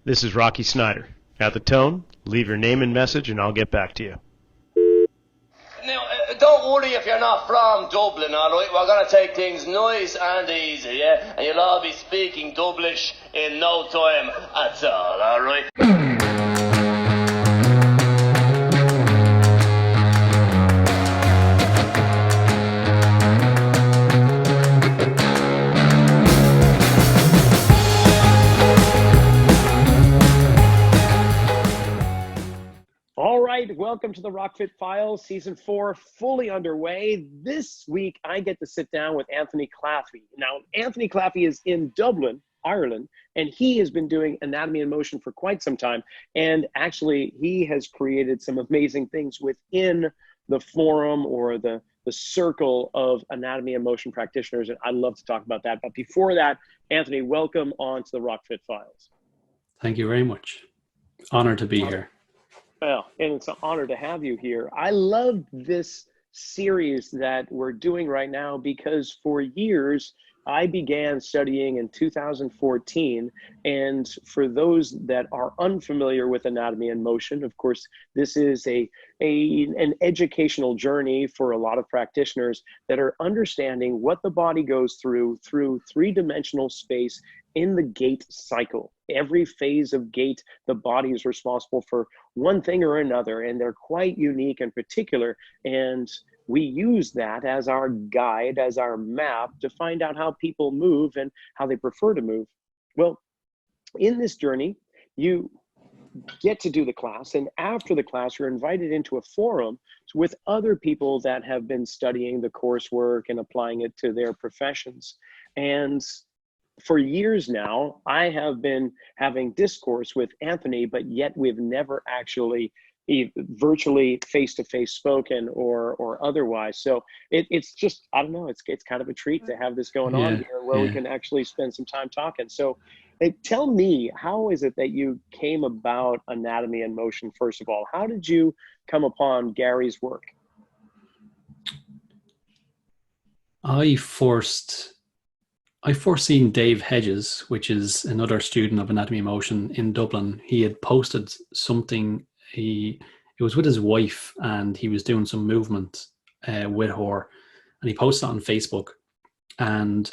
This is Rocky Snyder. At the tone, leave your name and message and I'll get back to you. Now, don't worry if you're not from Dublin, alright? We're going to take things nice and easy, yeah? And you'll all be speaking Dublish in no time at all, alright? All right, welcome to the Rockfit Files, Season 4, fully underway. This week, I get to sit down with Anthony Claffey. Now, Anthony Claffey is in Dublin, Ireland, and he has been doing Anatomy in Motion for quite some time. And actually, he has created some amazing things within the forum or the circle of Anatomy in Motion practitioners, and I'd love to talk about that. But before that, Anthony, welcome on to the Rockfit Files. Thank you very much. Honored to be here. Well, and it's an honor to have you here. I love this series that we're doing right now because for years, I began studying in 2014. And for those that are unfamiliar with Anatomy in Motion, of course, this is an educational journey for a lot of practitioners that are understanding what the body goes through three-dimensional space in the gait cycle. Every phase of gait, the body is responsible for one thing or another, and they're quite unique and particular. And we use that as our guide, as our map to find out how people move and how they prefer to move. Well, in this journey, you get to do the class, and after the class, you're invited into a forum with other people that have been studying the coursework and applying it to their professions. And for years now, I have been having discourse with Anthony, but yet we've never actually virtually face-to-face spoken or otherwise. So it's just, I don't know, it's kind of a treat to have this going on here where we can actually spend some time talking. So tell me, how is it that you came about Anatomy in Motion, first of all? How did you come upon Gary's work? I first seen Dave Hedges, which is another student of Anatomy in Motion in Dublin. He had posted something. It was with his wife, and he was doing some movement with her, and he posted it on Facebook. And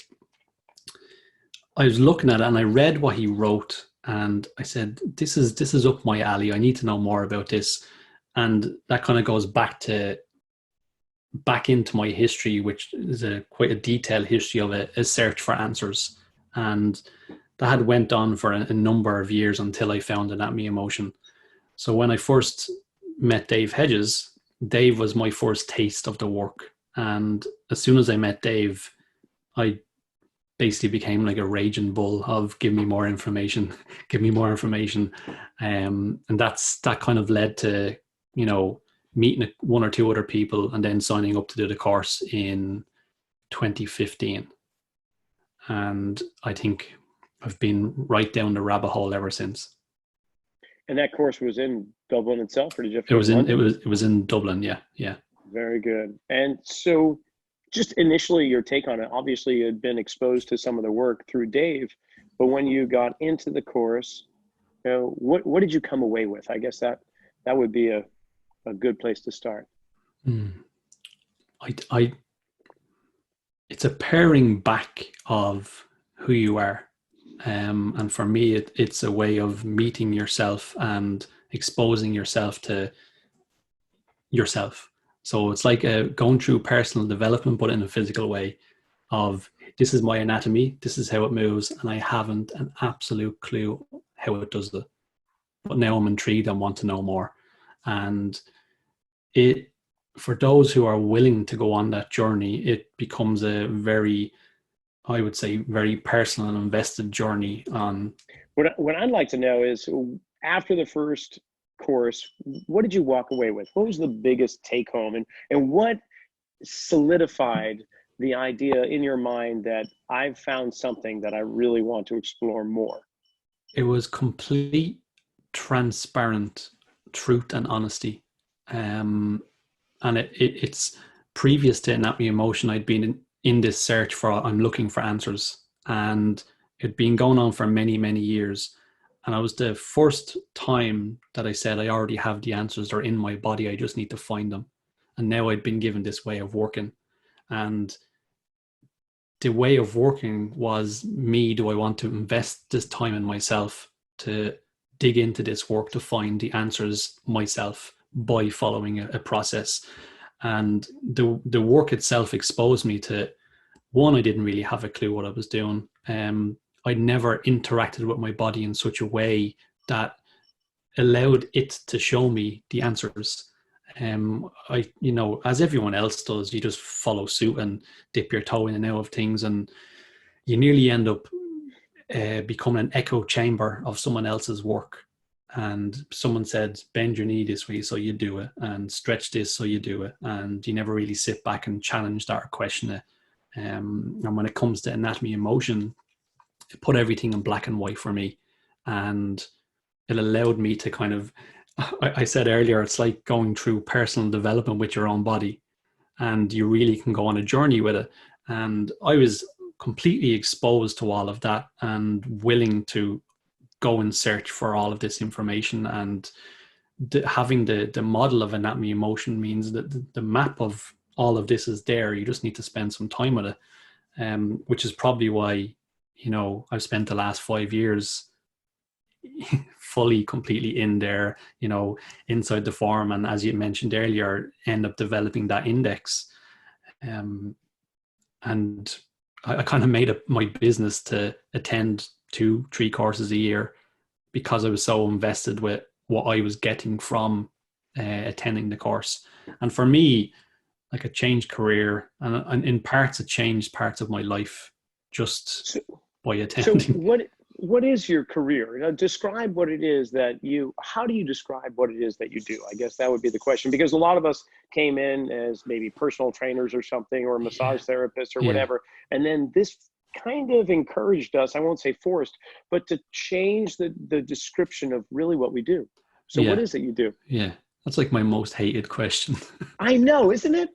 I was looking at it, and I read what he wrote, and I said, "This is up my alley. I need to know more about this." And that kind of goes back into my history, which is quite a detailed history of a search for answers. And that had went on for a number of years until I found Anatomy in Motion. So when I first met Dave Hedges, Dave was my first taste of the work. And as soon as I met Dave, I basically became like a raging bull of give me more information, give me more information. And that kind of led to, meeting one or two other people and then signing up to do the course in 2015. And I think I've been right down the rabbit hole ever since. And that course was in Dublin itself, or did you have to it was in Dublin, yeah. Very good. And so just initially your take on it, obviously you had been exposed to some of the work through Dave, but when you got into the course, what did you come away with? I guess that would be a good place to start. It's a paring back of who you are. And for me, it's a way of meeting yourself and exposing yourself to yourself. So it's like going through personal development, but in a physical way of this is my anatomy, this is how it moves, and I haven't an absolute clue how it does it. But now I'm intrigued and want to know more. And for those who are willing to go on that journey, it becomes a very, I would say, very personal and invested journey on. What I'd like to know is, after the first course, what did you walk away with? What was the biggest take home, and what solidified the idea in your mind that I've found something that I really want to explore more? It was complete, transparent truth and honesty. And it's previous to Anatomy in Motion, I'd been in this search I'm looking for answers, and it'd been going on for many, many years. And it was the first time that I said, I already have the answers. They're in my body. I just need to find them. And now I'd been given this way of working. And the way of working was me, do I want to invest this time in myself to dig into this work to find the answers myself by following a process? And the work itself exposed me to, one, I didn't really have a clue what I was doing. I'd never interacted with my body in such a way that allowed it to show me the answers. As everyone else does, you just follow suit and dip your toe in and out of things, and you nearly end up becoming an echo chamber of someone else's work. And someone said, bend your knee this way, so you do it, and stretch this, so you do it. And you never really sit back and challenge that or question it. And when it comes to anatomy and motion, it put everything in black and white for me. And it allowed me to kind of, I said earlier, it's like going through personal development with your own body, and you really can go on a journey with it. And I was completely exposed to all of that and willing to go and search for all of this information. And having the model of anatomy and motion means that the map of all of this is there. You just need to spend some time with it, which is probably why, I've spent the last 5 years fully, completely in there, inside the form. And as you mentioned earlier, end up developing that index. And I kind of made it my business to attend 2-3 courses a year because I was so invested with what I was getting from attending the course. And for me, like, a changed career, and in parts it changed parts of my life just by attending. So what is your career? Describe what it is that how do you describe what it is that you do? I guess that would be the question, because a lot of us came in as maybe personal trainers or something, or massage therapists or whatever. And then this kind of encouraged us, I won't say forced, but to change the description of really what we do. So what is it you do? Yeah, that's like my most hated question. I know, isn't it?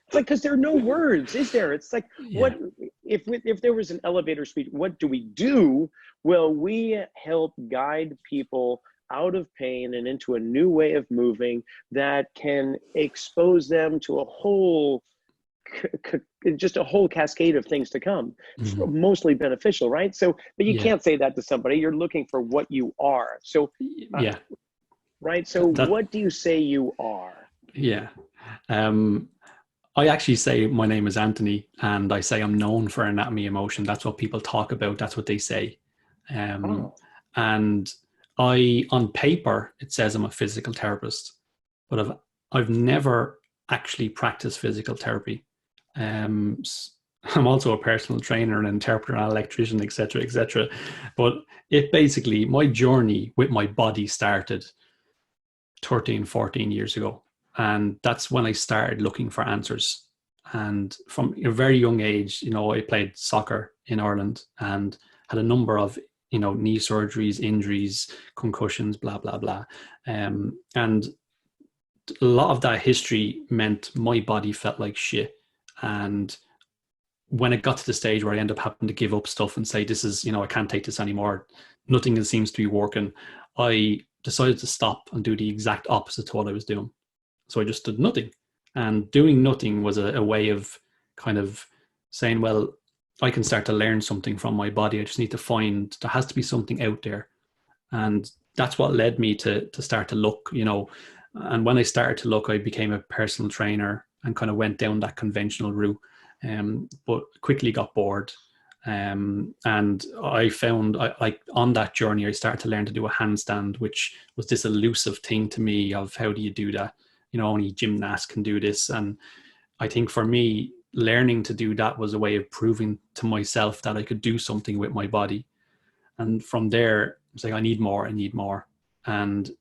It's like, because there are no words, is there? It's like, what if there was an elevator speech, what do we do? Well, we help guide people out of pain and into a new way of moving that can expose them to a whole cascade of things to come, mostly beneficial, right? So, but you can't say that to somebody. You're looking for what you are. So, right? So what do you say you are? Yeah. I actually say my name is Anthony, and I say I'm known for anatomy and motion. That's what people talk about. That's what they say. And on paper, it says I'm a physical therapist, but I've never actually practiced physical therapy. I'm also a personal trainer, an interpreter, an electrician, etc., etc. But it basically, my journey with my body started 13, 14 years ago. And that's when I started looking for answers. And from a very young age, I played soccer in Ireland and had a number of, knee surgeries, injuries, concussions, blah, blah, blah. And a lot of that history meant my body felt like shit. And when it got to the stage where I ended up having to give up stuff and say, this is, I can't take this anymore, nothing seems to be working, I decided to stop and do the exact opposite to what I was doing. So I just did nothing. And doing nothing was a way of kind of saying, well, I can start to learn something from my body. I just need to find, there has to be something out there. And that's what led me to start to look, and when I started to look, I became a personal trainer and kind of went down that conventional route, but quickly got bored. And I found, on that journey, I started to learn to do a handstand, which was this elusive thing to me of how do you do that? Only gymnasts can do this. And I think for me, learning to do that was a way of proving to myself that I could do something with my body. And from there, it's like, I need more. And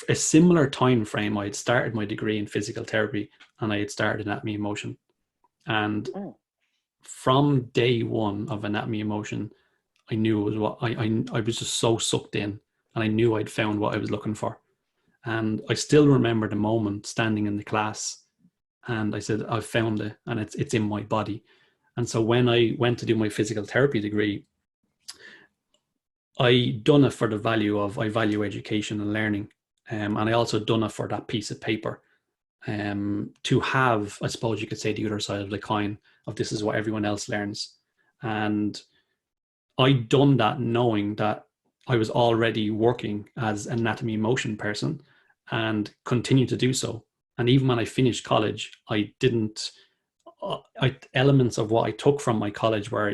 a similar time frame, I had started my degree in physical therapy, and I had started anatomy and motion. And from day one of anatomy and motion, I knew it was what I was just so sucked in, and I knew I'd found what I was looking for. And I still remember the moment standing in the class, and I said, I've found it, and it's in my body. And so when I went to do my physical therapy degree, I done it for the value of I value education and learning, and I also done it for that piece of paper. To have, I suppose you could say, the other side of the coin of this is what everyone else learns, and I done that knowing that I was already working as an anatomy and motion person, and continue to do so. And even when I finished college, I didn't. Elements of what I took from my college were,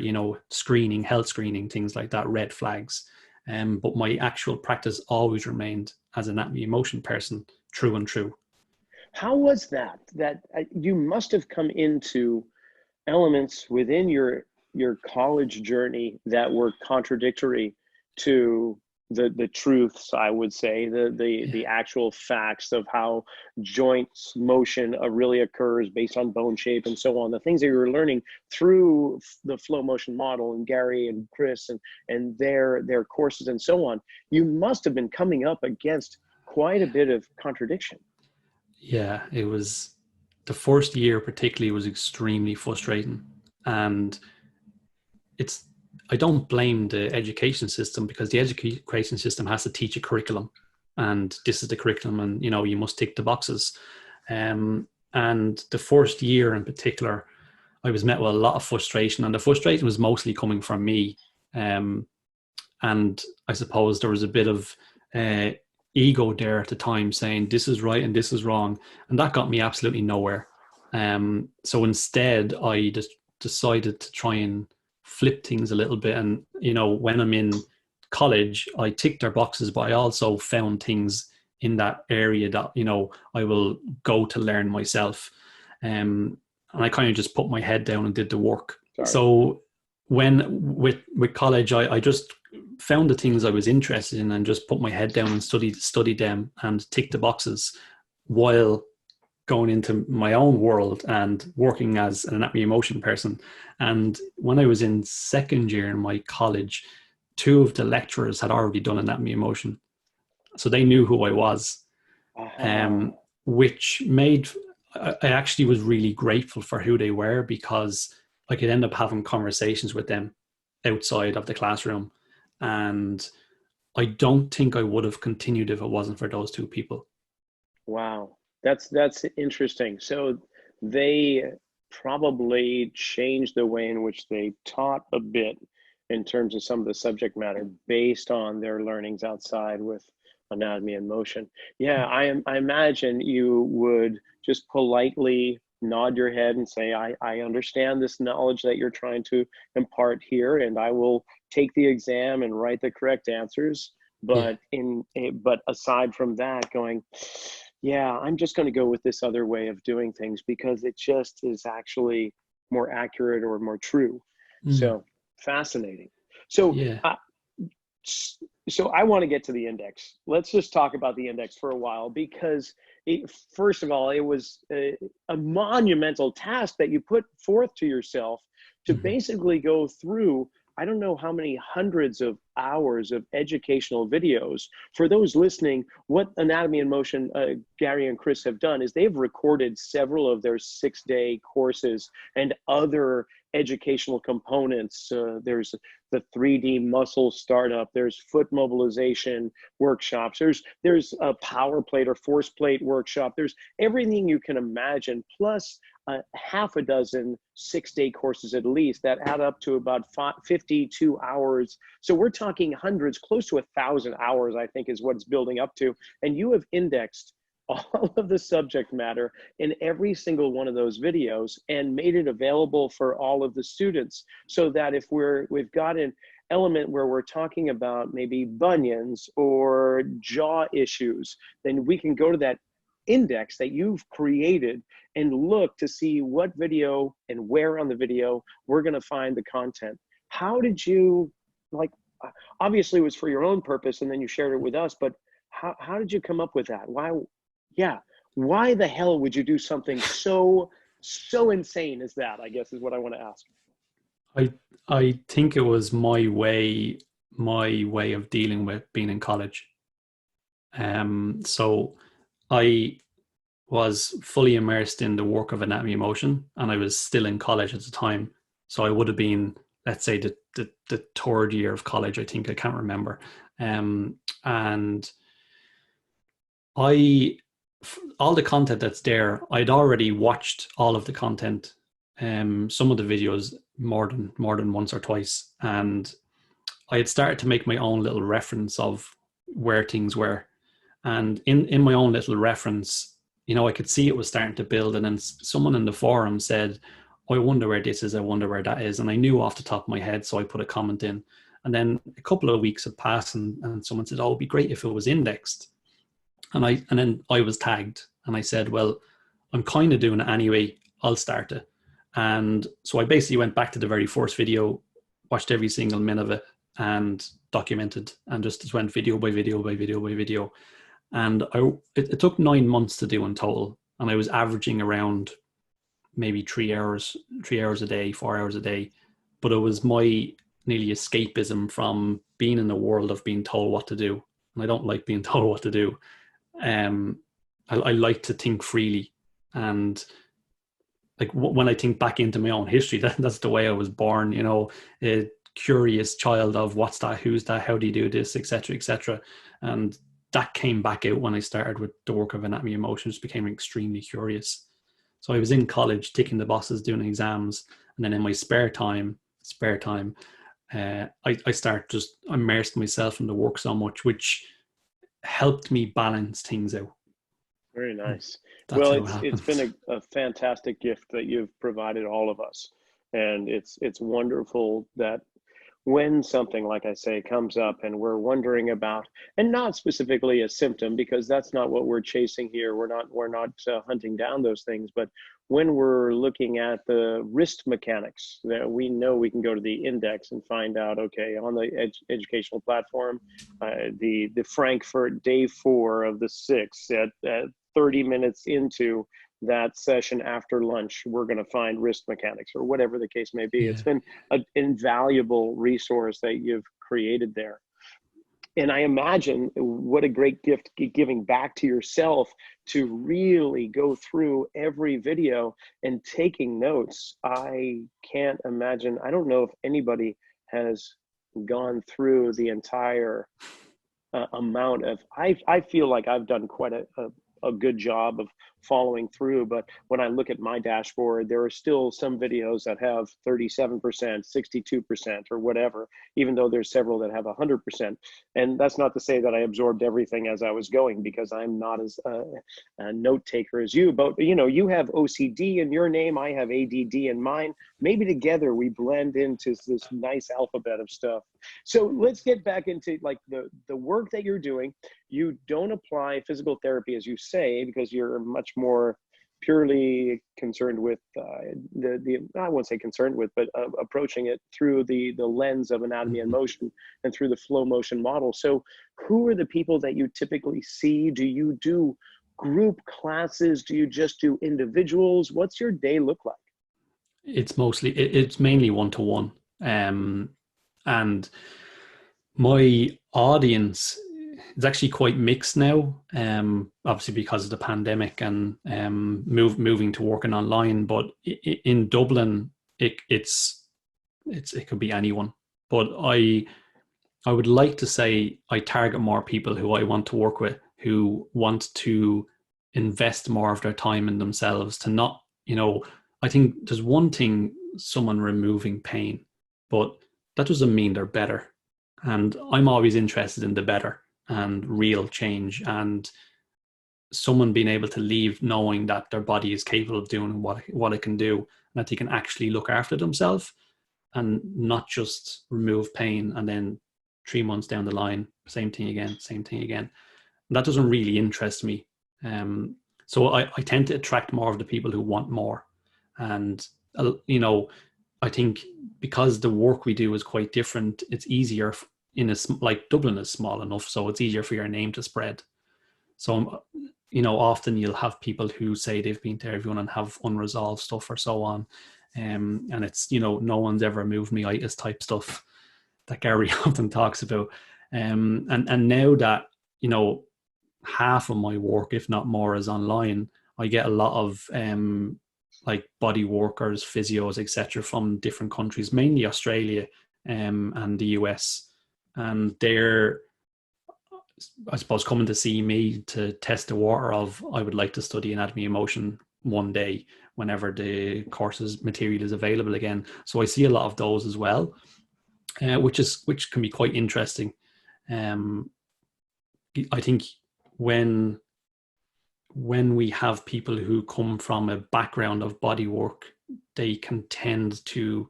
screening, health screening, things like that, red flags. But my actual practice always remained as an anatomy and motion person, true and true. How was that? That you must have come into elements within your college journey that were contradictory to the truths, I would say, the actual facts of how joints motion really occurs based on bone shape and so on. The things that you were learning through the flow motion model and Gary and Chris and their courses and so on. You must have been coming up against quite a bit of contradiction. Yeah, it was, the first year particularly was extremely frustrating. And I don't blame the education system, because the education system has to teach a curriculum, and this is the curriculum, and you must tick the boxes. And the first year in particular, I was met with a lot of frustration, and the frustration was mostly coming from me. And I suppose there was a bit of ego there at the time, saying this is right and this is wrong, and that got me absolutely nowhere. So instead, I just decided to try and flip things a little bit. And when I'm in college, I tick their boxes, but I also found things in that area that I will go to learn myself. And I kind of just put my head down and did the work. Sorry. So when with college, I just found the things I was interested in and just put my head down and studied them and ticked the boxes, while going into my own world and working as an anatomy and motion person. And when I was in second year in my college, 2 of the lecturers had already done anatomy and motion, so they knew who I was. Which made, I actually was really grateful for who they were, because I could end up having conversations with them outside of the classroom. And I don't think I would have continued if it wasn't for those 2 people. Wow. That's interesting. So they probably changed the way in which they taught a bit in terms of some of the subject matter based on their learnings outside with anatomy and motion. Yeah, I imagine you would just politely nod your head and say, I understand this knowledge that you're trying to impart here, and I will take the exam and write the correct answers. But but aside from that, going, yeah, I'm just going to go with this other way of doing things because it just is actually more accurate or more true. So fascinating. So, so I want to get to the index. Let's just talk about the index for a while, because first of all, it was a monumental task that you put forth to yourself to basically go through, I don't know how many hundreds of hours of educational videos. For those listening, what Anatomy and Motion, Gary and Chris have done is they've recorded several of their 6-day courses and other educational components. There's the 3D muscle startup, there's foot mobilization workshops, there's a power plate or force plate workshop, there's everything you can imagine, plus half a dozen 6-day courses at least that add up to about 52 hours. So we're talking hundreds, close to 1,000 hours, I think is what it's building up to. And you have indexed all of the subject matter in every single one of those videos and made it available for all of the students, so that if we've got an element where we're talking about maybe bunions or jaw issues, then we can go to that index that you've created and look to see what video and where on the video we're going to find the content. How did you, like, obviously it was for your own purpose and then you shared it with us, but how did you come up with that? Why the hell would you do something so insane as that, I guess is what I want to ask. I think it was my way of dealing with being in college. So I was fully immersed in the work of anatomy and motion, and I was still in college at the time. So I would have been let's say the third year of college, I think. I can't remember. And all the content that's there, I'd already watched all of the content, some of the videos more than once or twice, and I had started to make my own little reference of where things were. And in my own little reference, I could see it was starting to build. And then someone in the forum said, oh, I wonder where this is, I wonder where that is. And I knew off the top of my head, so I put a comment in. And then a couple of weeks had passed, and someone said, oh, it'd be great if it was indexed. And then I was tagged, and I said, well, I'm kind of doing it anyway, I'll start it. And so I basically went back to the very first video, watched every single minute of it, and documented, and just went video by video by video by video. And it took 9 months to do in total, and I was averaging around maybe 3 hours a day, 4 hours a day. But it was my nearly escapism from being in the world of being told what to do, and I don't like being told what to do. I like to think freely, and like when I think back into my own history, that's the way I was born. A curious child of what's that, who's that, how do you do this, etc., etc. And that came back out when I started with the work of Anatomy of Motion. Just became extremely curious. So I was in college ticking the boxes, doing exams, and then in my spare time, I start just immersed myself in the work so much, which helped me balance things out. Very nice. That's well, it's been a fantastic gift that you've provided all of us, and it's wonderful that when something, like I say, comes up and we're wondering about, and not specifically a symptom, because that's not what we're chasing here. We're not hunting down those things, but when we're looking at the wrist mechanics, that we know we can go to the index and find out, okay, on the educational platform, the Frankfurt day 4 of the 6 at 30 minutes into that session after lunch, we're going to find wrist mechanics, or whatever the case may be. Yeah. It's been an invaluable resource that you've created there. And I imagine what a great gift giving back to yourself to really go through every video and taking notes. I can't imagine. I don't know if anybody has gone through the entire amount of, I feel like I've done quite a good job of following through, but when I look at my dashboard, there are still some videos that have 37%, 62%, or whatever, even though there's several that have 100%. And that's not to say that I absorbed everything as I was going, because I'm not as a note taker as you. But you have OCD in your name, I have ADD in mine. Maybe together we blend into this nice alphabet of stuff. So let's get back into like the work that you're doing. You don't apply physical therapy, as you say, because you're much more purely concerned with I won't say concerned with, but approaching it through the lens of anatomy and motion and through the flow motion model. So who are the people that you typically see? Do you do group classes? Do you just do individuals? What's your day look like? It's mainly one-to-one. And my audience is actually quite mixed now, obviously because of the pandemic and moving to working online. But in Dublin, it could be anyone. But I would like to say I target more people who I want to work with, who want to invest more of their time in themselves, to not, I think there's one thing, someone removing pain, but that doesn't mean they're better. And I'm always interested in the better and real change, and someone being able to leave knowing that their body is capable of doing what it can do, and that they can actually look after themselves and not just remove pain and then 3 months down the line, same thing again. And that doesn't really interest me. So I tend to attract more of the people who want more. And, I think because the work we do is quite different, it's easier like Dublin is small enough, so it's easier for your name to spread. So, often you'll have people who say they've been to everyone and have unresolved stuff or so on. And it's, no one's ever moved me itis type stuff that Gary often talks about. And now that, half of my work, if not more, is online, I get a lot of like body workers, physios, etc., from different countries, mainly Australia and the US, and they're, I suppose, coming to see me to test the water of, I would like to study anatomy and motion one day whenever the courses material is available again. So I see a lot of those as well, which can be quite interesting. I think when we have people who come from a background of body work, they can tend to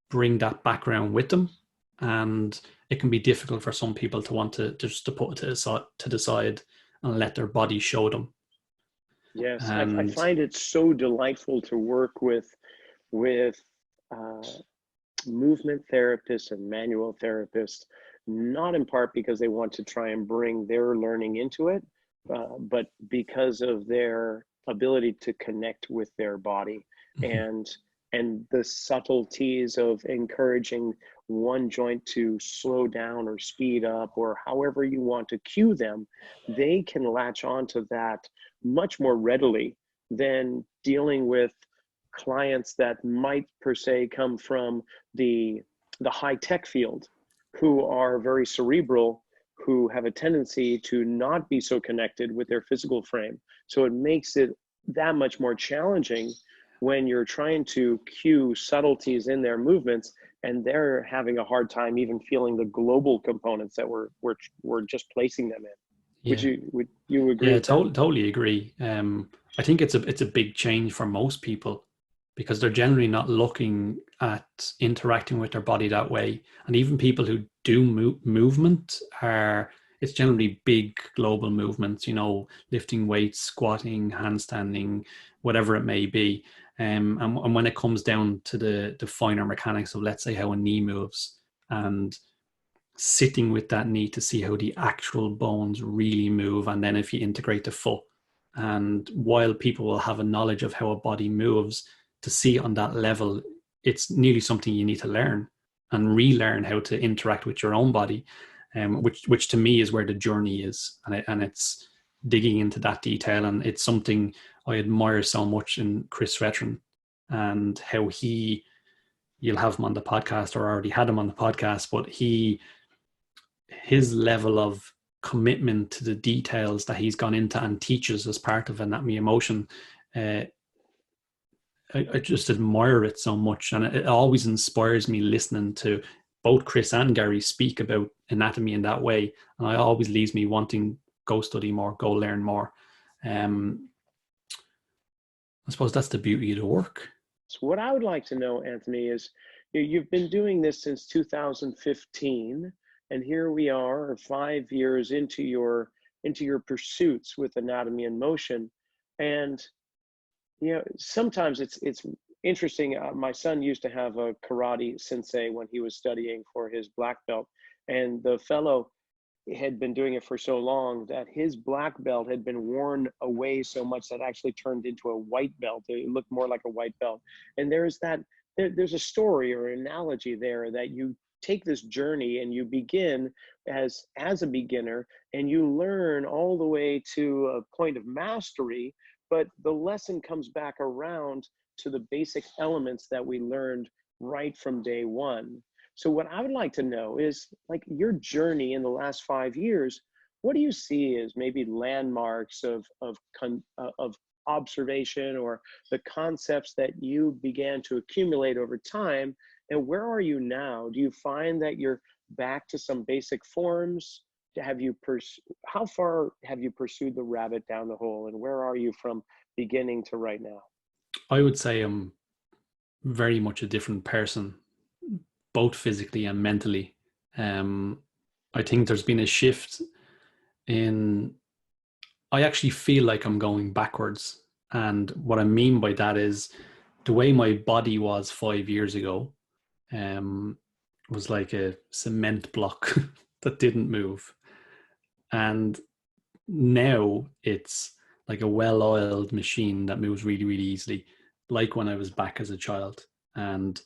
bring that background with them, and it can be difficult for some people to want to just to put it to the side and let their body show them. Yes, I find it so delightful to work with uh, movement therapists and manual therapists, not in part because they want to try and bring their learning into it, but because of their ability to connect with their body, and the subtleties of encouraging one joint to slow down or speed up, or however you want to cue them, they can latch onto that much more readily than dealing with clients that might per se come from the high-tech field, who are very cerebral, who have a tendency to not be so connected with their physical frame. So it makes it that much more challenging when you're trying to cue subtleties in their movements, and they're having a hard time even feeling the global components that we're just placing them in. Yeah. Would you agree? Yeah, with that? totally agree. I think it's a big change for most people, because they're generally not looking at interacting with their body that way. And even people who do movement it's generally big global movements, lifting weights, squatting, handstanding, whatever it may be. And when it comes down to the finer mechanics of, let's say, how a knee moves, and sitting with that knee to see how the actual bones really move, and then if you integrate the foot, and while people will have a knowledge of how a body moves, to see on that level, it's nearly something you need to learn and relearn how to interact with your own body, which to me is where the journey is, and it's digging into that detail. And it's something I admire so much in Chris Veteran, and how you'll have him on the podcast, or already had him on the podcast, but his level of commitment to the details that he's gone into and teaches as part of anatomy and motion, I just admire it so much, and it always inspires me listening to both Chris and Gary speak about anatomy in that way, and it always leaves me wanting go study more, go learn more. I suppose that's the beauty of the work. So what I would like to know, Anthony, is you've been doing this since 2015, and here we are 5 years into your pursuits with anatomy and motion. And sometimes it's interesting. My son used to have a karate sensei when he was studying for his black belt, and the fellow had been doing it for so long that his black belt had been worn away so much that actually turned into a white belt. It looked more like a white belt. And there's a story or analogy there, that you take this journey and you begin as a beginner, and you learn all the way to a point of mastery, but the lesson comes back around to the basic elements that we learned right from day one. So what I would like to know is, like, your journey in the last 5 years. What do you see as maybe landmarks of observation, or the concepts that you began to accumulate over time? And where are you now? Do you find that you're back to some basic forms? How far have you pursued the rabbit down the hole, and where are you from beginning to right now? I would say I'm very much a different person, both physically and mentally. I think there's been a shift I actually feel like I'm going backwards. And what I mean by that is, the way my body was 5 years ago was like a cement block that didn't move. And now it's like a well-oiled machine that moves really, really easily, like when I was back as a child. And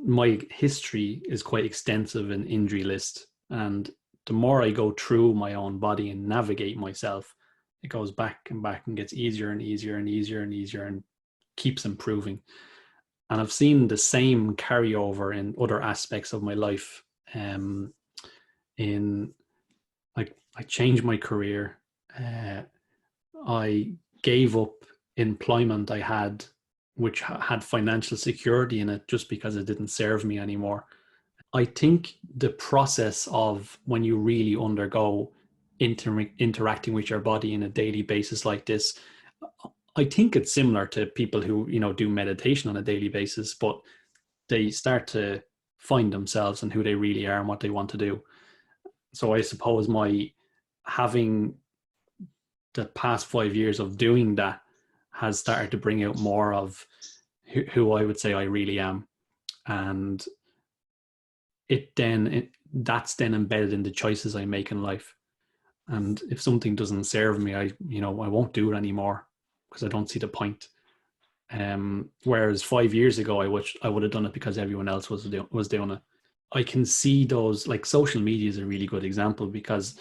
my history is quite extensive in injury list, and the more I go through my own body and navigate myself, it goes back and back and gets easier and easier and easier and easier, and keeps improving. And I've seen the same carryover in other aspects of my life. In like, I changed my career. I gave up employment I had, which had financial security in it, just because it didn't serve me anymore. I think the process of when you really undergo interacting with your body in a daily basis like this, I think it's similar to people who, do meditation on a daily basis, but they start to find themselves and who they really are and what they want to do. So I suppose my having the past 5 years of doing that has started to bring out more of who I would say I really am. And that's then embedded in the choices I make in life. And if something doesn't serve me, I won't do it anymore, because I don't see the point. Whereas 5 years ago, I would have done it because everyone else was doing it. I can see those, like, social media is a really good example, because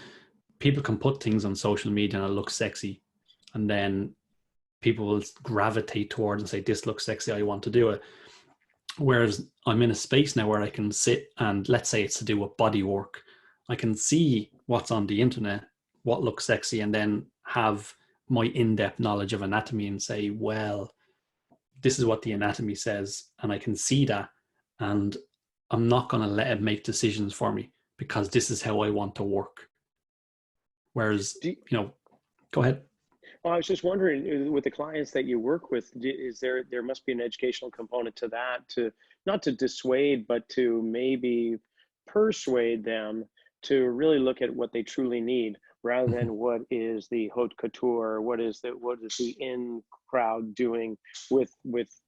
people can put things on social media and it looks sexy, and then people will gravitate towards and say, this looks sexy, I want to do it. Whereas I'm in a space now where I can sit and, let's say it's to do with body work, I can see what's on the internet, what looks sexy, and then have my in-depth knowledge of anatomy and say, well, this is what the anatomy says, and I can see that, and I'm not going to let it make decisions for me, because this is how I want to work. Whereas, go ahead. Well, I was just wondering, with the clients that you work with, there must be an educational component to that, to not to dissuade, but to maybe persuade them to really look at what they truly need, rather than what is the haute couture, what is the in crowd doing with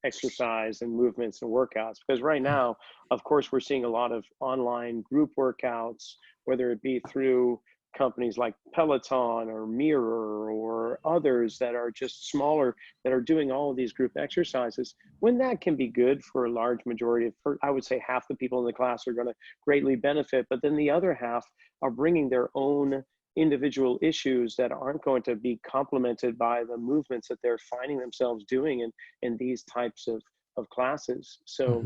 exercise and movements and workouts. Because right now, of course, we're seeing a lot of online group workouts, whether it be through companies like Peloton or Mirror or others that are just smaller, that are doing all of these group exercises, when that can be good for a large majority of, I would say half the people in the class are going to greatly benefit, but then the other half are bringing their own individual issues that aren't going to be complemented by the movements that they're finding themselves doing in these types of classes. So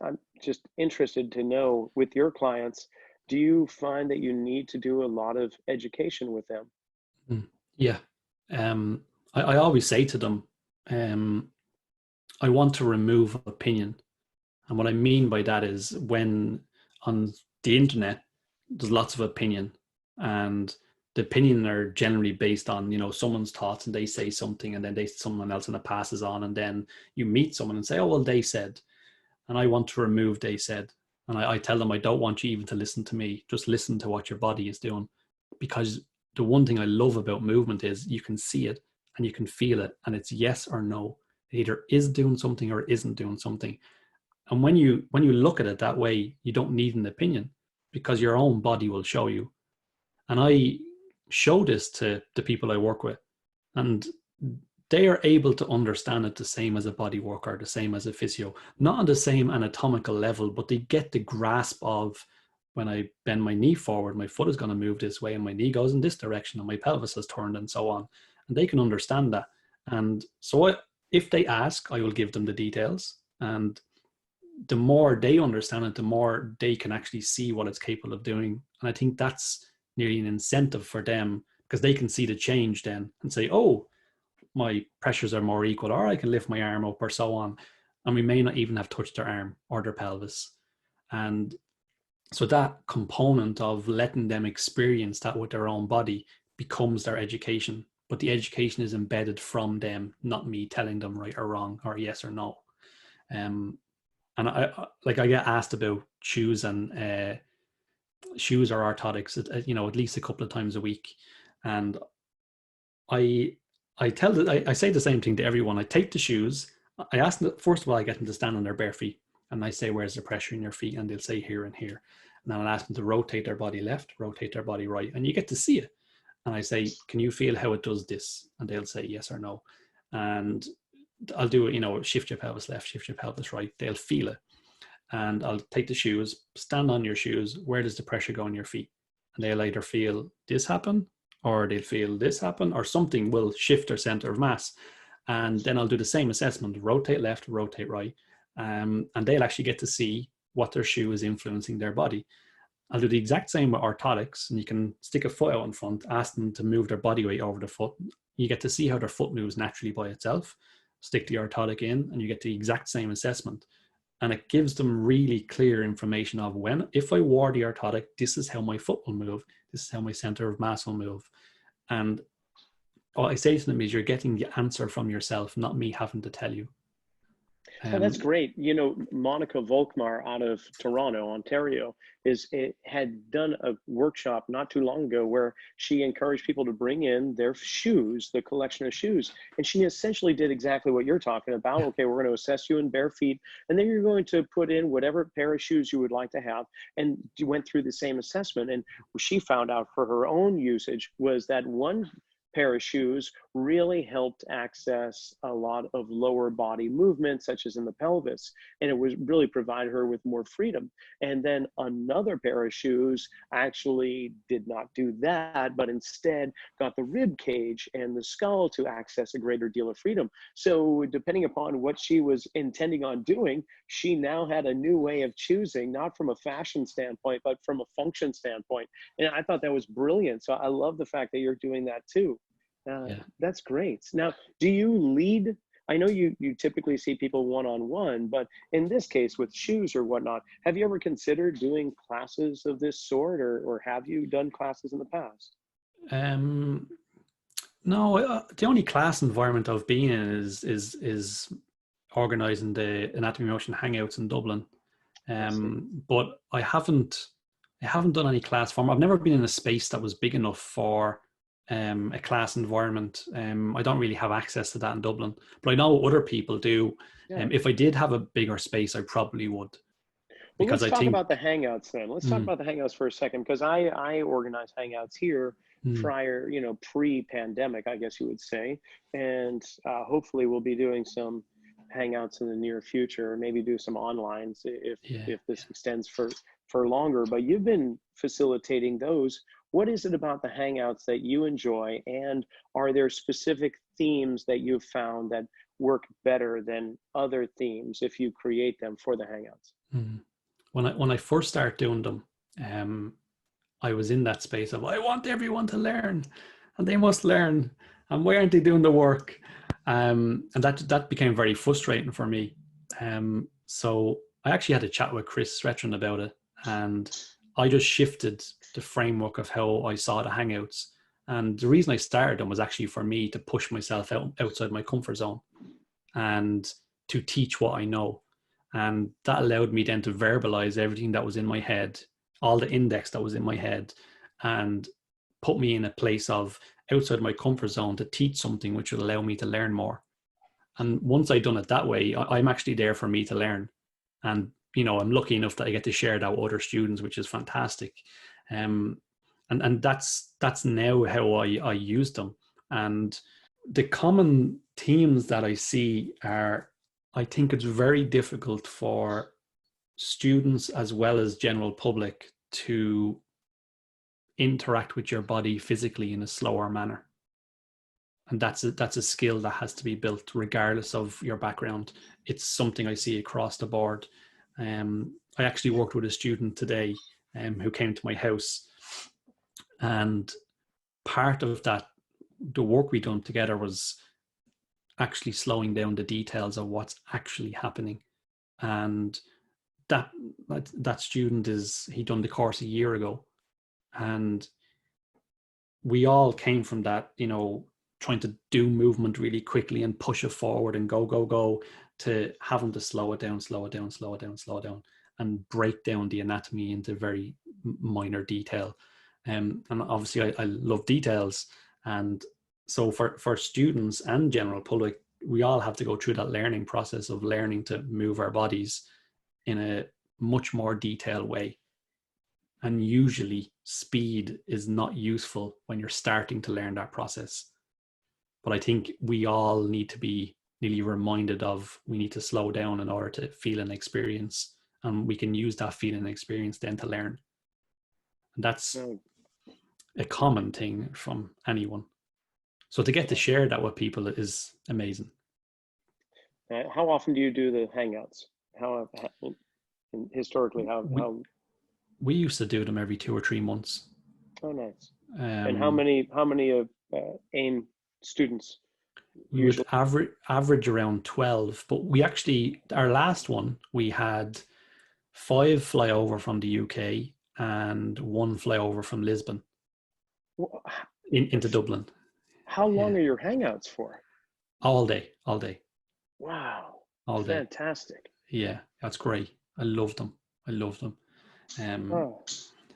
I'm just interested to know, with your clients, do you find that you need to do a lot of education with them? Yeah. I always say to them, I want to remove opinion. And what I mean by that is, when on the internet, there's lots of opinion, and the opinion are generally based on, someone's thoughts, and they say something, and then someone else, and it passes on. And then you meet someone and say, oh, well, they said, and I want to remove they said. And I tell them, I don't want you even to listen to me. Just listen to what your body is doing. Because the one thing I love about movement is you can see it and you can feel it, and it's yes or no. It either is doing something or isn't doing something. And when you look at it that way, you don't need an opinion, because your own body will show you. And I show this to the people I work with, and they are able to understand it the same as a body worker, the same as a physio, not on the same anatomical level, but they get the grasp of, when I bend my knee forward, my foot is going to move this way, and my knee goes in this direction, and my pelvis has turned, and so on. And they can understand that. And so if they ask, I will give them the details. And the more they understand it, the more they can actually see what it's capable of doing. And I think that's nearly an incentive for them, because they can see the change then and say, oh, my pressures are more equal, or I can lift my arm up, or so on. And we may not even have touched their arm or their pelvis. And so that component of letting them experience that with their own body becomes their education. But the education is embedded from them, not me telling them right or wrong, or yes or no. And I get asked about shoes and shoes or orthotics, at least a couple of times a week. And I say the same thing to everyone. I take the shoes. I ask them, first of all, I get them to stand on their bare feet, and I say, where's the pressure in your feet? And they'll say here and here. And then I'll ask them to rotate their body left, rotate their body right, and you get to see it. And I say, can you feel how it does this? And they'll say yes or no. And I'll do it, shift your pelvis left, shift your pelvis right. They'll feel it. And I'll take the shoes, stand on your shoes. Where does the pressure go in your feet? And they'll either feel this happen, or they'll feel this happen, or something will shift their center of mass. And then I'll do the same assessment, rotate left, rotate right. And they'll actually get to see what their shoe is influencing their body. I'll do the exact same with orthotics, and you can stick a foot out in front, ask them to move their body weight over the foot. You get to see how their foot moves naturally by itself. Stick the orthotic in, and you get the exact same assessment. And it gives them really clear information of if I wore the orthotic, this is how my foot will move. This is how my center of mass will move. And what I say to them is, you're getting the answer from yourself, not me having to tell you. Oh, that's great. You know, Monica Volkmar out of Toronto, Ontario, had done a workshop not too long ago where she encouraged people to bring in their shoes, the collection of shoes. And she essentially did exactly what you're talking about. Okay, we're going to assess you in bare feet, and then you're going to put in whatever pair of shoes you would like to have. And you went through the same assessment. And she found out for her own usage was that one pair of shoes really helped access a lot of lower body movement, such as in the pelvis, and it was really provide her with more freedom. And then another pair of shoes actually did not do that, but instead got the rib cage and the skull to access a greater deal of freedom. So depending upon what she was intending on doing, she now had a new way of choosing, not from a fashion standpoint, but from a function standpoint. And I thought that was brilliant. So I love the fact that you're doing that too. That's great. Now, do you lead? I know you typically see people one-on-one, but in this case with shoes or whatnot, have you ever considered doing classes of this sort, or have you done classes in the past? No, the only class environment I've been in is organising the Anatomy Motion hangouts in Dublin. But I haven't done any class form. I've never been in a space that was big enough for a class environment. I don't really have access to that in Dublin, but I know other people do. Yeah. If I did have a bigger space, I probably would. Well, let's talk about the hangouts then. Let's talk about the hangouts for a second, because I organize hangouts here prior, pre-pandemic, I guess you would say, and hopefully we'll be doing some hangouts in the near future, maybe do some onlines if this extends for longer. But you've been facilitating those. What is it about the hangouts that you enjoy, and are there specific themes that you've found that work better than other themes if you create them for the hangouts? When I first started doing them, I was in that space of, I want everyone to learn, and they must learn, and why aren't they doing the work? And that became very frustrating for me. So I actually had a chat with Chris Stretron about it, and I just shifted the framework of how I saw the hangouts. And the reason I started them was actually for me to push myself outside my comfort zone and to teach what I know. And that allowed me then to verbalize everything that was in my head, all the index that was in my head, and put me in a place of outside my comfort zone to teach something which would allow me to learn more. And once I'd done it that way, I'm actually there for me to learn. And, I'm lucky enough that I get to share that with other students, which is fantastic. And that's now how I use them. And the common themes that I see are, I think it's very difficult for students as well as general public to interact with your body physically in a slower manner. And that's a skill that has to be built regardless of your background. It's something I see across the board. I actually worked with a student today who came to my house, and part of that, the work we done together, was actually slowing down the details of what's actually happening. And that student he done the course a year ago, and we all came from that, trying to do movement really quickly and push it forward and go, to having to slow it down, and break down the anatomy into very minor detail. And obviously I love details. And so for students and general public, we all have to go through that learning process of learning to move our bodies in a much more detailed way. And usually speed is not useful when you're starting to learn that process. But I think we all need to be nearly reminded of, we need to slow down in order to feel an experience. And we can use that feeling and experience then to learn. And that's a common thing from anyone. So to get to share that with people is amazing. How often do you do the hangouts? Historically, We how, we used to do them every 2 or 3 months. oh, nice. And Um, how many of AIM students we would usually? average around 12, but we actually, our last one, we had 5 fly over from the UK and 1 fly over from Lisbon into Dublin. How long Yeah, are your hangouts for? all day, all day, Wow, all day. fantastic. Yeah, that's great. I love them. I love them. Um, Oh,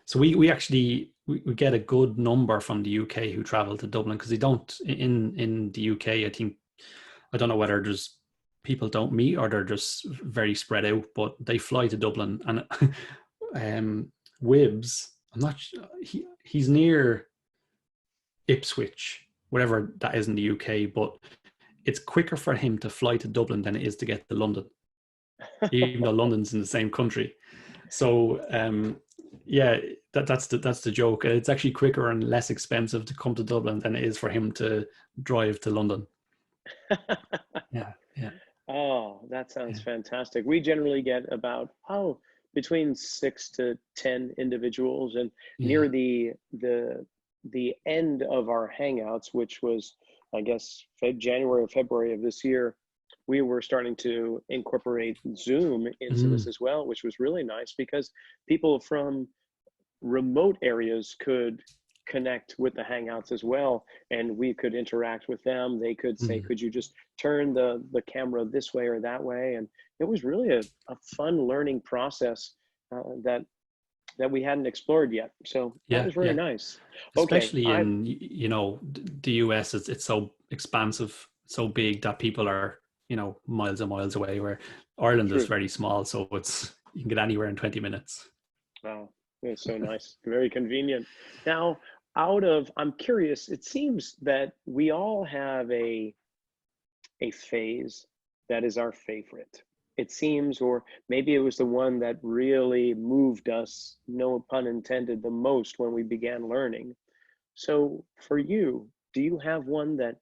so we actually we get a good number from the UK who travel to Dublin, because they don't in the UK. I think, I don't know whether there's people don't meet or they're just very spread out, but they fly to Dublin. And Wibbs, I'm not he's near Ipswich, whatever that is in the UK, but it's quicker for him to fly to Dublin than it is to get to London, even though London's in the same country. So yeah, that's the joke. It's actually quicker and less expensive to come to Dublin than it is for him to drive to London. Yeah, yeah, oh, that sounds yeah. fantastic. We generally get about between 6 to 10 individuals, and Yeah. near the end of our hangouts, which was, I guess, January or February of this year, we were starting to incorporate Zoom into this Mm, as well, which was really nice because people from remote areas could connect with the hangouts as well, and we could interact with them. They could say, mm. could you just turn the camera this way or that way? And it was really a fun learning process that we hadn't explored yet, so that Yeah, was really yeah. nice. Okay, Especially I in, the US, it's so expansive, so big that people are, miles and miles away. Where Ireland is true. very small, so it's you can get anywhere in 20 minutes. Wow, it's so nice, very convenient. Now, I'm curious, it seems that we all have a phase that is our favorite. It seems, or maybe it was the one that really moved us, no pun intended, the most when we began learning. So for you, do you have one that,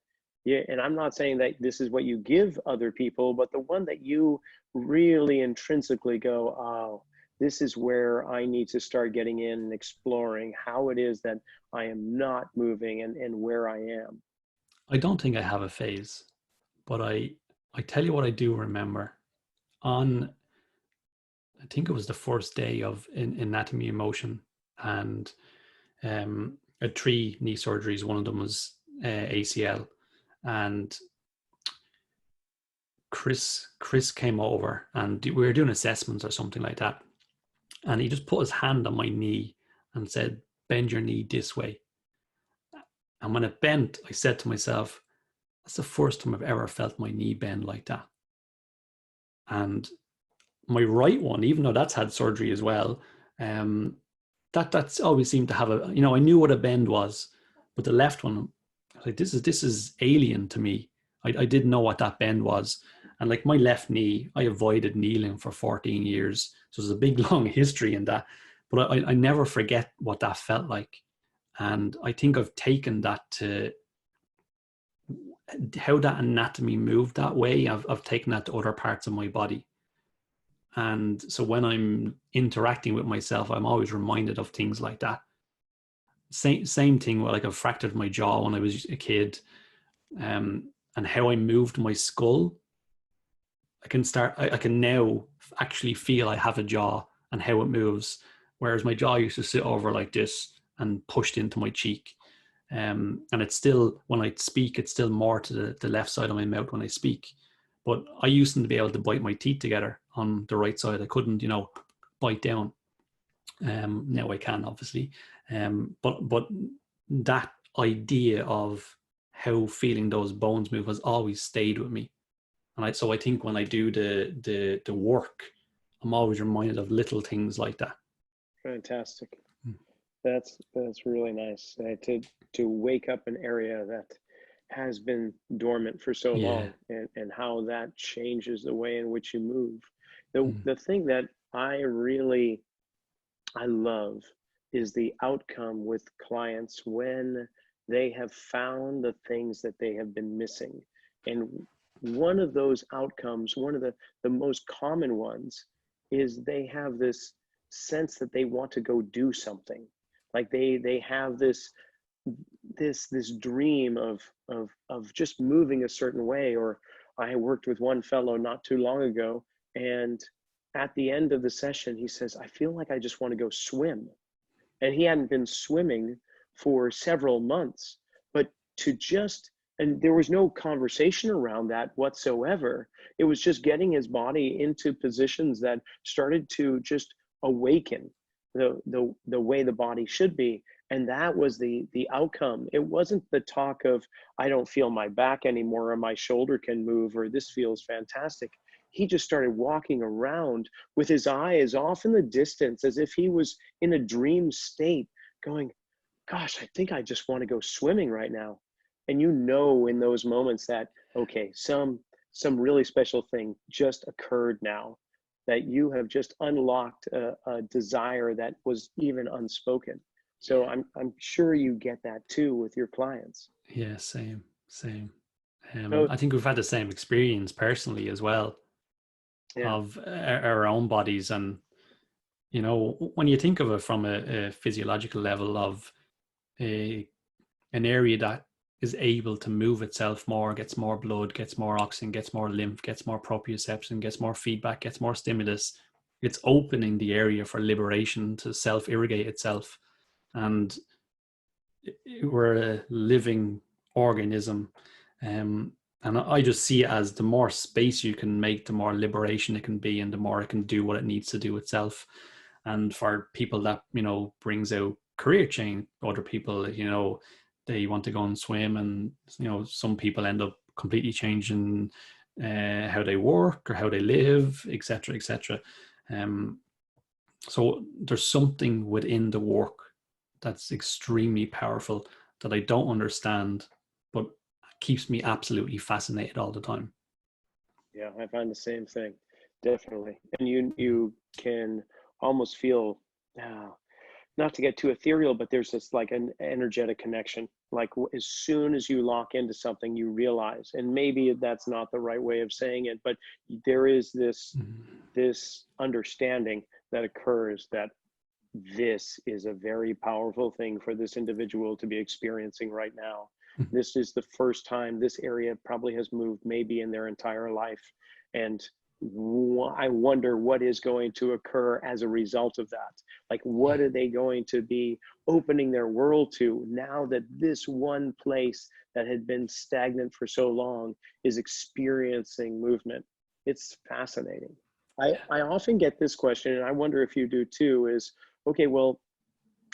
yeah, and I'm not saying that this is what you give other people, but the one that you really intrinsically go, oh, this is where I need to start getting in and exploring how it is that I am not moving and where I am. I don't think I have a phase, but I tell you what I do remember. On, I think it was the first day of in Anatomy in Motion, and I had 3 knee surgeries. One of them was ACL, and Chris came over, and we were doing assessments or something like that, and he just put his hand on my knee and said, "Bend your knee this way." And when it bent, I said to myself, "That's the first time I've ever felt my knee bend like that." And my right one, even though that's had surgery as well, um, that's always seemed to have a, I knew what a bend was, but the left one, I was like, this is alien to me. I didn't know what that bend was. And like my left knee, I avoided kneeling for 14 years. So there's a big long history in that. But I never forget what that felt like. And I think I've taken that to how that anatomy moved that way. I've taken that to other parts of my body. And so when I'm interacting with myself, I'm always reminded of things like that. Same thing where like I fractured my jaw when I was a kid, and how I moved my skull. I can now actually feel I have a jaw and how it moves, whereas my jaw used to sit over like this and pushed into my cheek. And it's still, when I speak, it's still more to the left side of my mouth when I speak. But I used to be able to bite my teeth together on the right side. I couldn't, bite down. Now I can, obviously. But that idea of how feeling those bones move has always stayed with me. And so I think when I do the work, I'm always reminded of little things like that. Fantastic. Mm. That's really nice to wake up an area that has been dormant for so Yeah. long, and how that changes the way in which you move. The Mm. the thing that I love is the outcome with clients when they have found the things that they have been missing. And one of those outcomes, one of the most common ones, is they have this sense that they want to go do something. Like they have this dream of just moving a certain way. Or I worked with one fellow not too long ago, and at the end of the session, he says, I feel like I just want to go swim. And he hadn't been swimming for several months, but to just, and there was no conversation around that whatsoever. It was just getting his body into positions that started to just awaken the way the body should be. And that was the outcome. It wasn't the talk of, I don't feel my back anymore, or my shoulder can move, or this feels fantastic. He just started walking around with his eyes off in the distance, as if he was in a dream state, going, gosh, I think I just want to go swimming right now. And you know, in those moments that, okay, some really special thing just occurred now, that you have just unlocked a desire that was even unspoken. So I'm sure you get that too with your clients. Yeah, same. So I think we've had the same experience personally as well, yeah, of our own bodies. And you know, when you think of it from a physiological level, of an area that is able to move itself more, gets more blood, gets more oxygen, gets more lymph, gets more proprioception, gets more feedback, gets more stimulus, it's opening the area for liberation to self-irrigate itself. And we're a living organism. And I just see it as, the more space you can make, the more liberation it can be, and the more it can do what it needs to do itself. And for people, that, you know, brings out career change. Other people, you know, they want to go and swim, and, you know, some people end up completely changing how they work or how they live, etc., etc. So there's something within the work that's extremely powerful, that I don't understand, but keeps me absolutely fascinated all the time. yeah, I find the same thing, definitely. And you can almost feel, uh, not to get too ethereal, but there's this like an energetic connection. Like as soon as you lock into something, you realize, and maybe that's not the right way of saying it, but there is this understanding that occurs, that this is a very powerful thing for this individual to be experiencing right now. This is the first time this area probably has moved maybe in their entire life. And I wonder what is going to occur as a result of that. Like, what are they going to be opening their world to now that this one place that had been stagnant for so long is experiencing movement? It's fascinating. I often get this question, and I wonder if you do too, is, okay, well,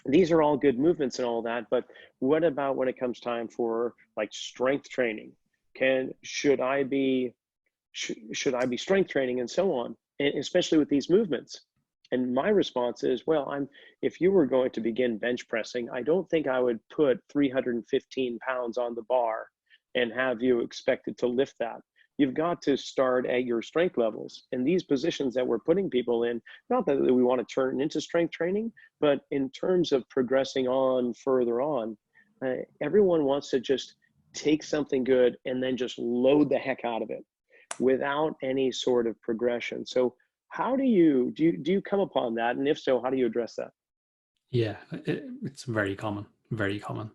these are all good movements and all that, but what about when it comes time for like strength training? Should I be strength training and so on, and especially with these movements? And my response is, well, if you were going to begin bench pressing, I don't think I would put 315 pounds on the bar and have you expected to lift that. You've got to start at your strength levels. And these positions that we're putting people in, not that we want to turn into strength training, but in terms of progressing on further on, everyone wants to just take something good and then just load the heck out of it without any sort of progression. So how do you come upon that? And if so, how do you address that? Yeah, it's very common, very common.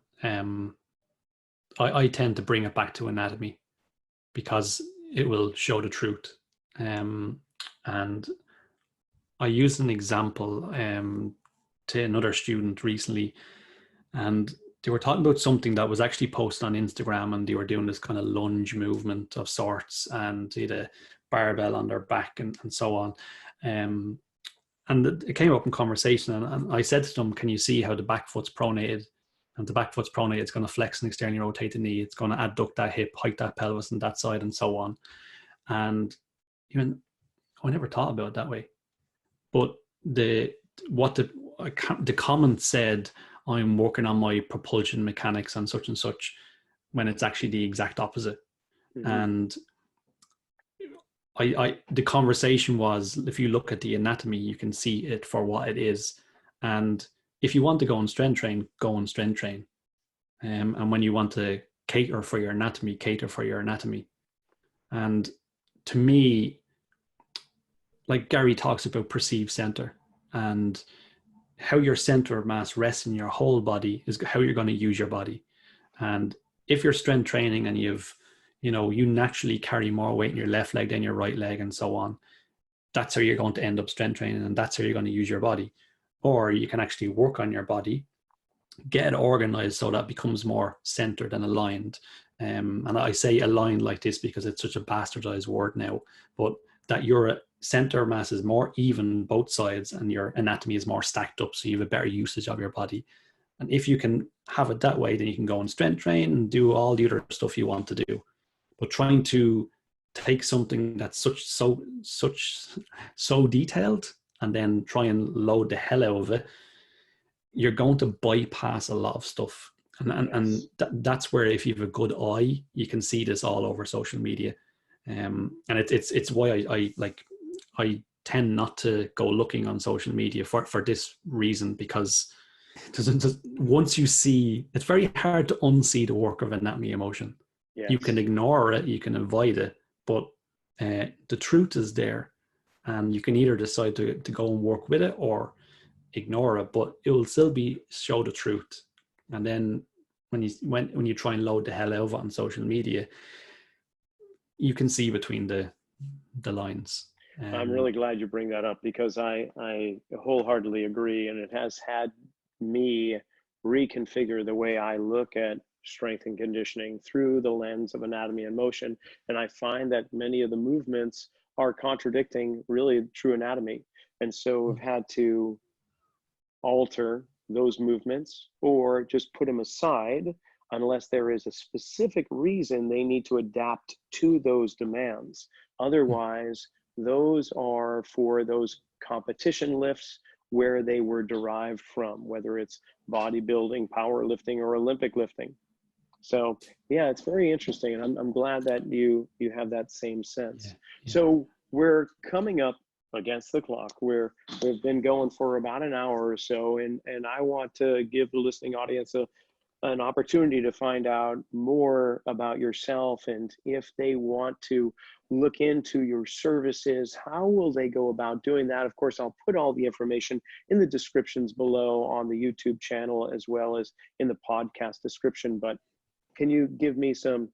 I tend to bring it back to anatomy, because it will show the truth. And I used an example to another student recently, and they were talking about something that was actually posted on Instagram, and they were doing this kind of lunge movement of sorts, and they had a barbell on their back, and so on. And it came up in conversation, and I said to them, can you see how the back foot's pronated? And the back foot's pronated, it's going to flex and externally rotate the knee. It's going to adduct that hip, hike that pelvis on that side, and so on. And even I never thought about it that way. But the comment said, I'm working on my propulsion mechanics and such, when it's actually the exact opposite. Mm-hmm. And the conversation was, if you look at the anatomy, you can see it for what it is. And if you want to go and strength train, go and strength train. And when you want to cater for your anatomy, cater for your anatomy. And to me, like Gary talks about perceived center, and how your center of mass rests in your whole body is how you're going to use your body. And if you're strength training and you naturally carry more weight in your left leg than your right leg and so on, that's how you're going to end up strength training, and that's how you're going to use your body. Or you can actually work on your body, get it organized so that it becomes more centered and aligned. And I say aligned like this because it's such a bastardized word now, but that your center mass is more even both sides and your anatomy is more stacked up, so you have a better usage of your body. And if you can have it that way, then you can go and strength train and do all the other stuff you want to do. But trying to take something that's so detailed and then try and load the hell out of it, you're going to bypass a lot of stuff. And that's where, if you have a good eye, you can see this all over social media. And it's why I tend not to go looking on social media for this reason, because once you see, it's very hard to unsee the work of anatomy emotion. Yes. You can ignore it, you can avoid it, but the truth is there, and you can either decide to go and work with it or ignore it, but it will still show the truth. And then when you try and load the hell out of it on social media, you can see between the lines. I'm really glad you bring that up, because I wholeheartedly agree, and it has had me reconfigure the way I look at strength and conditioning through the lens of anatomy and motion. And I find that many of the movements are contradicting really true anatomy. And so I've had to alter those movements or just put them aside unless there is a specific reason they need to adapt to those demands. Otherwise, those are for those competition lifts where they were derived from, whether it's bodybuilding, powerlifting, or Olympic lifting. So yeah, it's very interesting, and I'm glad that you have that same sense. Yeah. So we're coming up against the clock. We've been going for about an hour or so, and I want to give the listening audience an opportunity to find out more about yourself, and if they want to look into your services, how will they go about doing that? Of course, I'll put all the information in the descriptions below on the YouTube channel as well as in the podcast description. But can you give me some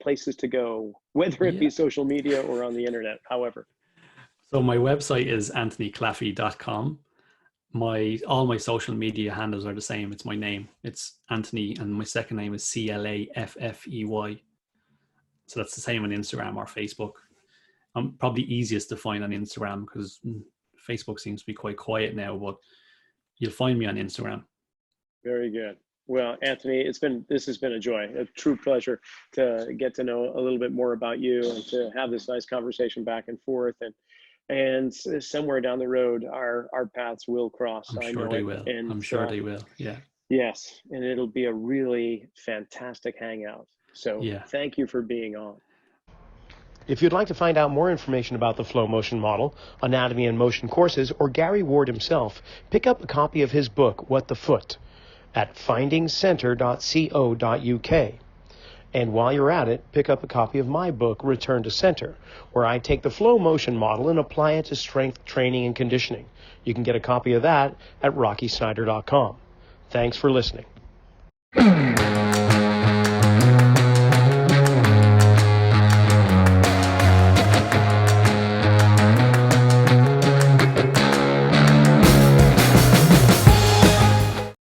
places to go, whether it be social media or on the internet, however? So my website is anthonyclaffey.com. All my social media handles are the same. It's my name. It's Anthony, and my second name is Claffey. So that's the same on Instagram or Facebook. I'm probably easiest to find on Instagram because Facebook seems to be quite quiet now, but you'll find me on Instagram. Very good. Well, Anthony, this has been a joy, a true pleasure to get to know a little bit more about you and to have this nice conversation back and forth. And somewhere down the road, our paths will cross. I'm sure they will. And I'm sure they will. Yeah. Yes. And it'll be a really fantastic hangout. So Thank you for being on. If you'd like to find out more information about the flow motion model, anatomy and motion courses, or Gary Ward himself, pick up a copy of his book, What the Foot, at findingcenter.co.uk. And while you're at it, pick up a copy of my book, Return to Center, where I take the flow motion model and apply it to strength training and conditioning. You can get a copy of that at rockysnyder.com. Thanks for listening.